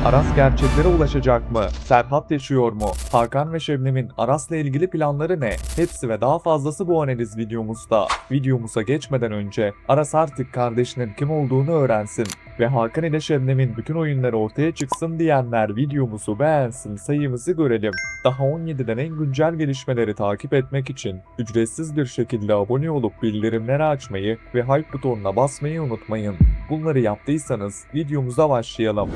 Aras gerçeklere ulaşacak mı? Serhat yaşıyor mu? Hakan ve Şebnem'in Aras'la ilgili planları ne? Hepsi ve daha fazlası bu analiz videomuzda. Videomuza geçmeden önce Aras artık kardeşinin kim olduğunu öğrensin ve Hakan ile Şebnem'in bütün oyunları ortaya çıksın diyenler videomuzu beğensin, sayımızı görelim. Daha 17'den en güncel gelişmeleri takip etmek için ücretsiz bir şekilde abone olup bildirimleri açmayı ve hype butonuna basmayı unutmayın. Bunları yaptıysanız videomuza başlayalım.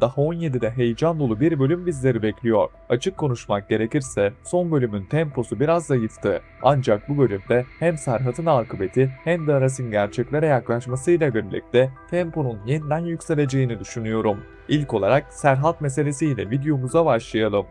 Daha 17'de heyecan dolu bir bölüm bizleri bekliyor. Açık konuşmak gerekirse son bölümün temposu biraz zayıftı. Ancak bu bölümde hem Serhat'ın akıbeti hem de Aras'ın gerçeklere yaklaşmasıyla birlikte temponun yeniden yükseleceğini düşünüyorum. İlk olarak Serhat meselesiyle videomuza başlayalım.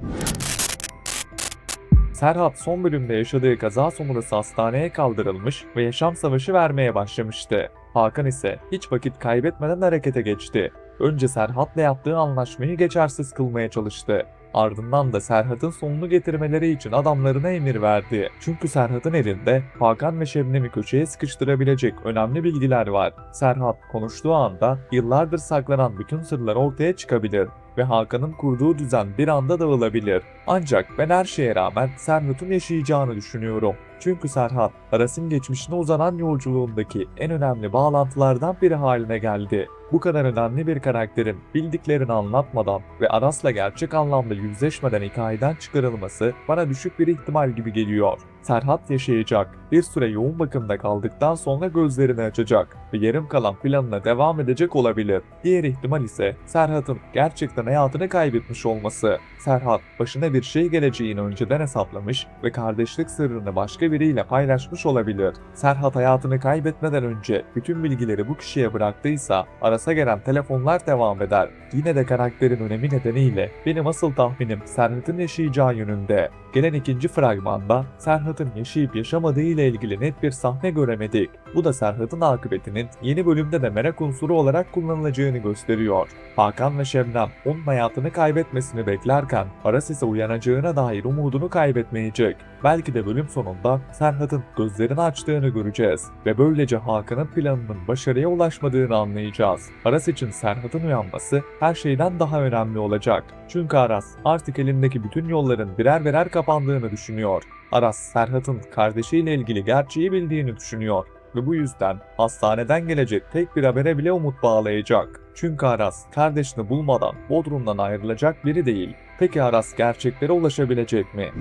Serhat son bölümde yaşadığı kaza sonrası hastaneye kaldırılmış ve yaşam savaşı vermeye başlamıştı. Hakan ise hiç vakit kaybetmeden harekete geçti. Önce Serhat'la yaptığı anlaşmayı geçersiz kılmaya çalıştı. Ardından da Serhat'ın sonunu getirmeleri için adamlarına emir verdi. Çünkü Serhat'ın elinde Hakan ve Şebnem'i köşeye sıkıştırabilecek önemli bilgiler var. Serhat konuştuğu anda yıllardır saklanan bütün sırlar ortaya çıkabilir ve Hakan'ın kurduğu düzen bir anda dağılabilir. Ancak ben her şeye rağmen Serhat'ın yaşayacağını düşünüyorum. Çünkü Serhat, Aras'ın geçmişine uzanan yolculuğundaki en önemli bağlantılardan biri haline geldi. Bu kadar önemli bir karakterin bildiklerini anlatmadan ve Aras'la gerçek anlamda yüzleşmeden hikayeden çıkarılması bana düşük bir ihtimal gibi geliyor. Serhat yaşayacak, bir süre yoğun bakımda kaldıktan sonra gözlerini açacak ve yarım kalan planına devam edecek olabilir. Diğer ihtimal ise Serhat'ın gerçekten hayatını kaybetmiş olması. Serhat, başına bir şey geleceğini önceden hesaplamış ve kardeşlik sırrını başka biriyle paylaşmış olabilir. Serhat hayatını kaybetmeden önce bütün bilgileri bu kişiye bıraktıysa Aras'a gelen telefonlar devam eder. Yine de karakterin önemi nedeniyle benim asıl tahminim Serhat'ın yaşayacağı yönünde. Gelen ikinci fragmanda Serhat'ın yaşayıp yaşamadığı ile ilgili net bir sahne göremedik. Bu da Serhat'ın akıbetinin yeni bölümde de merak unsuru olarak kullanılacağını gösteriyor. Hakan ve Şebnem onun hayatını kaybetmesini beklerken Aras ise uyanacağına dair umudunu kaybetmeyecek. Belki de bölüm sonunda Serhat'ın gözlerini açtığını göreceğiz ve böylece Hakan'ın planının başarıya ulaşmadığını anlayacağız. Aras için Serhat'ın uyanması her şeyden daha önemli olacak. Çünkü Aras artık elindeki bütün yolların birer birer kapandığını düşünüyor. Aras, Serhat'ın kardeşiyle ilgili gerçeği bildiğini düşünüyor ve bu yüzden hastaneden gelecek tek bir habere bile umut bağlayacak. Çünkü Aras kardeşini bulmadan Bodrum'dan ayrılacak biri değil. Peki Aras gerçeklere ulaşabilecek mi?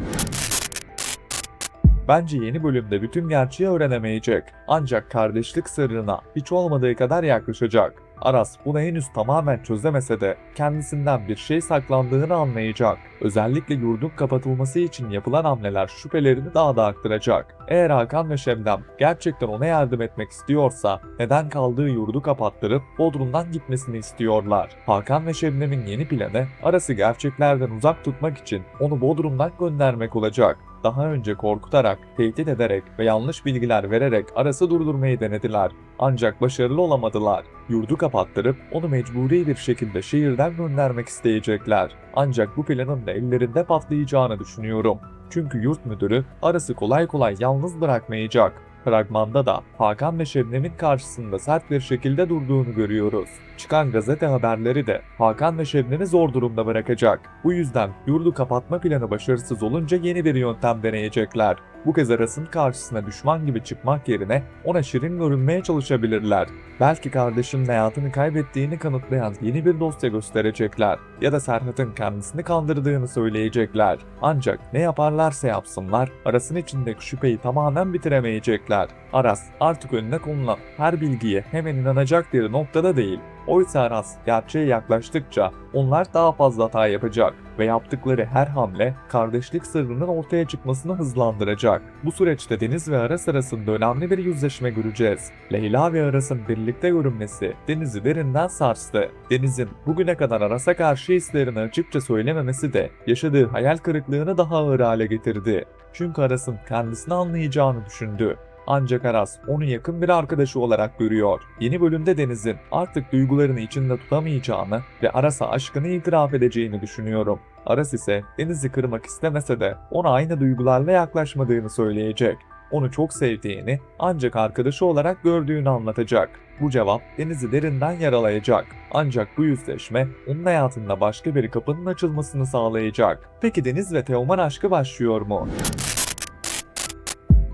Bence yeni bölümde bütün gerçeği öğrenemeyecek. Ancak kardeşlik sırrına hiç olmadığı kadar yaklaşacak. Aras bunu henüz tamamen çözemese de kendisinden bir şey saklandığını anlayacak. Özellikle yurdun kapatılması için yapılan hamleler şüphelerini daha da arttıracak. Eğer Hakan ve Şebnem gerçekten ona yardım etmek istiyorsa neden kaldığı yurdu kapattırıp Bodrum'dan gitmesini istiyorlar? Hakan ve Şebnem'in yeni planı Aras'ı gerçeklerden uzak tutmak için onu Bodrum'dan göndermek olacak. Daha önce korkutarak, tehdit ederek ve yanlış bilgiler vererek Aras'ı durdurmayı denediler. Ancak başarılı olamadılar. Yurdu kapattırıp onu mecburi bir şekilde şehirden göndermek isteyecekler. Ancak bu planın da ellerinde patlayacağını düşünüyorum. Çünkü yurt müdürü Aras'ı kolay kolay yalnız bırakmayacak. Fragmanda da Hakan ve Şebnem'in karşısında sert bir şekilde durduğunu görüyoruz. Çıkan gazete haberleri de Hakan ve Şebnem'i zor durumda bırakacak. Bu yüzden yurdu kapatma planı başarısız olunca yeni bir yöntem deneyecekler. Bu kez Aras'ın karşısına düşman gibi çıkmak yerine ona şirin görünmeye çalışabilirler. Belki kardeşinin hayatını kaybettiğini kanıtlayan yeni bir dosya gösterecekler ya da Serhat'ın kendisini kandırdığını söyleyecekler. Ancak ne yaparlarsa yapsınlar Aras'ın içindeki şüpheyi tamamen bitiremeyecekler. Aras artık önüne konulan her bilgiye hemen inanacak bir noktada değil. Oysa Aras gerçeğe yaklaştıkça onlar daha fazla hata yapacak ve yaptıkları her hamle kardeşlik sırrının ortaya çıkmasını hızlandıracak. Bu süreçte Deniz ve Aras arasında önemli bir yüzleşme göreceğiz. Leyla ve Aras'ın birlikte görünmesi Deniz'i derinden sarstı. Deniz'in bugüne kadar Aras'a karşı hislerini açıkça söylememesi de yaşadığı hayal kırıklığını daha ağır hale getirdi. Çünkü Aras'ın kendisini anlayacağını düşündü. Ancak Aras onu yakın bir arkadaşı olarak görüyor. Yeni bölümde Deniz'in artık duygularını içinde tutamayacağını ve Aras'a aşkını itiraf edeceğini düşünüyorum. Aras ise Deniz'i kırmak istemese de ona aynı duygularla yaklaşmadığını söyleyecek. onu çok sevdiğini ancak arkadaşı olarak gördüğünü anlatacak. Bu cevap Deniz'i derinden yaralayacak. Ancak bu yüzleşme onun hayatında başka bir kapının açılmasını sağlayacak. Peki Deniz ve Teoman aşkı başlıyor mu?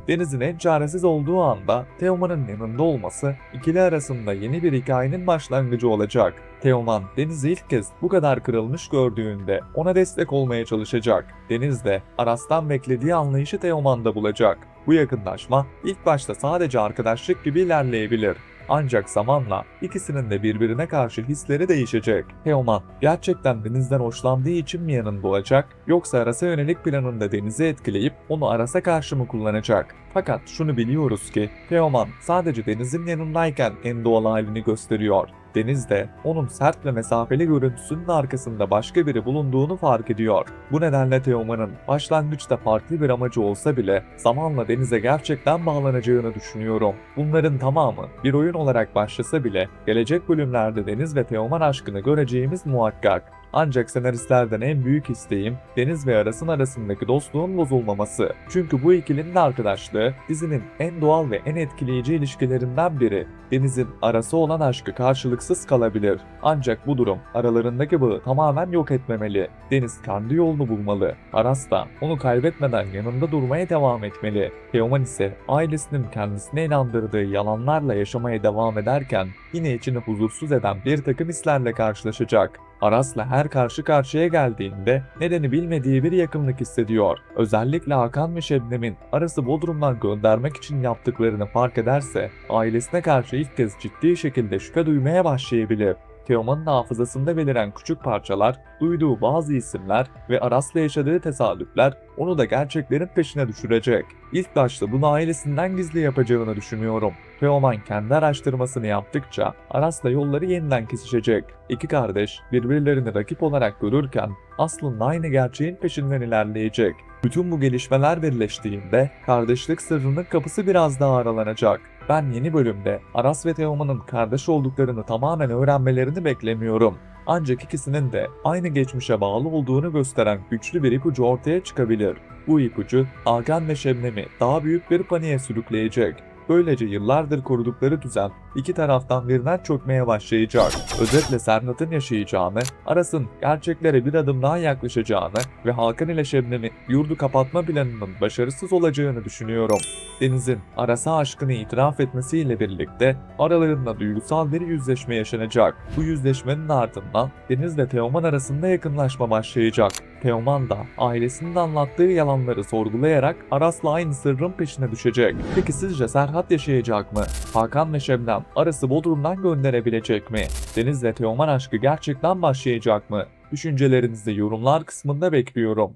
Deniz'in en çaresiz olduğu anda Teoman'ın yanında olması ikili arasında yeni bir hikayenin başlangıcı olacak. Teoman, Deniz'i ilk kez bu kadar kırılmış gördüğünde ona destek olmaya çalışacak. Deniz de Aras'tan beklediği anlayışı Teoman'da bulacak. Bu yakınlaşma ilk başta sadece arkadaşlık gibi ilerleyebilir. Ancak zamanla ikisinin de birbirine karşı hisleri değişecek. Teoman gerçekten Deniz'den hoşlandığı için mi yanında olacak, yoksa Aras'a yönelik planında Deniz'i etkileyip onu Aras'a karşı mı kullanacak? Fakat şunu biliyoruz ki Teoman sadece Deniz'in yanındayken en doğal halini gösteriyor. Deniz de onun sert ve mesafeli görüntüsünün arkasında başka biri bulunduğunu fark ediyor. Bu nedenle Teoman'ın başlangıçta farklı bir amacı olsa bile zamanla Deniz'e gerçekten bağlanacağını düşünüyorum. Bunların tamamı bir oyun olarak başlasa bile gelecek bölümlerde Deniz ve Teoman aşkını göreceğimiz muhakkak. Ancak senaristlerden en büyük isteğim Deniz ve Aras'ın arasındaki dostluğun bozulmaması. Çünkü bu ikilinin arkadaşlığı dizinin en doğal ve en etkileyici ilişkilerinden biri. Deniz'in Aras'a olan aşkı karşılıksız kalabilir. Ancak bu durum aralarındaki bağı tamamen yok etmemeli. Deniz kendi yolunu bulmalı. Aras da onu kaybetmeden yanında durmaya devam etmeli. Teoman ise ailesinin kendisine inandırdığı yalanlarla yaşamaya devam ederken yine içini huzursuz eden bir takım hislerle karşılaşacak. Aras'la her karşı karşıya geldiğinde nedeni bilmediği bir yakınlık hissediyor. Özellikle Hakan ve Şebnem'in Aras'ı Bodrum'dan göndermek için yaptıklarını fark ederse ailesine karşı ilk kez ciddi şekilde şüphe duymaya başlayabilir. Teoman'ın hafızasında beliren küçük parçalar, duyduğu bazı isimler ve Aras'la yaşadığı tesadüfler onu da gerçeklerin peşine düşürecek. İlk başta bunu ailesinden gizli yapacağını düşünüyorum. Teoman kendi araştırmasını yaptıkça Aras'la yolları yeniden kesişecek. İki kardeş birbirlerini rakip olarak görürken aslında aynı gerçeğin peşinden ilerleyecek. Bütün bu gelişmeler birleştiğinde kardeşlik sırrının kapısı biraz daha aralanacak. Ben yeni bölümde Aras ve Teoman'ın kardeş olduklarını tamamen öğrenmelerini beklemiyorum. Ancak ikisinin de aynı geçmişe bağlı olduğunu gösteren güçlü bir ipucu ortaya çıkabilir. Bu ipucu Hakan ve Şebnem'i daha büyük bir paniğe sürükleyecek. Böylece yıllardır korudukları düzen iki taraftan birden çökmeye başlayacak. Özetle Serhat'ın yaşayacağını, Aras'ın gerçeklere bir adım daha yaklaşacağını ve Hakan ile Şebnem'i yurdu kapatma planının başarısız olacağını düşünüyorum. Deniz'in Aras'a aşkını itiraf etmesiyle birlikte aralarında duygusal bir yüzleşme yaşanacak. Bu yüzleşmenin ardından Deniz ve Teoman arasında yakınlaşma başlayacak. Teoman da ailesinin anlattığı yalanları sorgulayarak Aras'la aynı sırrın peşine düşecek. Peki sizce Serhat yaşayacak mı? Hakan ve Şebnem Aras'ı Bodrum'dan gönderebilecek mi? Deniz ve Teoman aşkı gerçekten başlayacak mı? Düşüncelerinizi yorumlar kısmında bekliyorum.